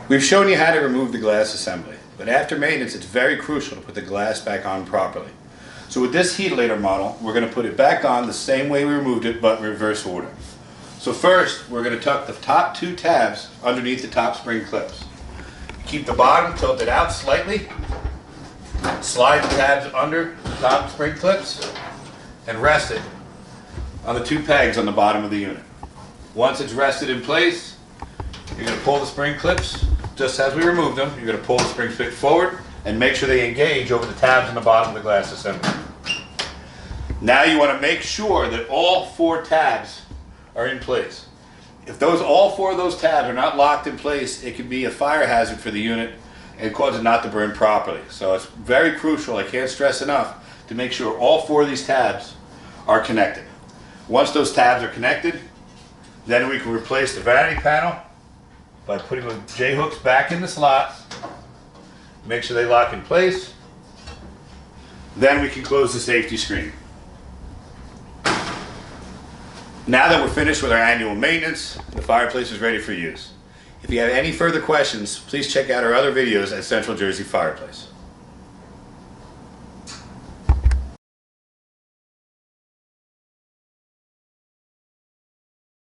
We've shown you how to remove the glass assembly, but after maintenance it's very crucial to put the glass back on properly. So with this heatilator model, we're going to put it back on the same way we removed it, but in reverse order. So first, we're going to tuck the top two tabs underneath the top spring clips. Keep the bottom tilted out slightly, slide the tabs under the top spring clips, and rest it on the two pegs on the bottom of the unit. Once it's rested in place, you're going to pull the spring clips, just as we removed them. You're going to pull the spring clip forward and make sure they engage over the tabs on the bottom of the glass assembly. Now you want to make sure that all four tabs are in place. If all four of those tabs are not locked in place, it could be a fire hazard for the unit and cause it not to burn properly. So it's very crucial, I can't stress enough, to make sure all four of these tabs are connected. Once those tabs are connected, then we can replace the vanity panel by putting the J-hooks back in the slots. Make sure they lock in place. Then we can close the safety screen. Now that we're finished with our annual maintenance, the fireplace is ready for use. If you have any further questions, please check out our other videos at Central Jersey Fireplace.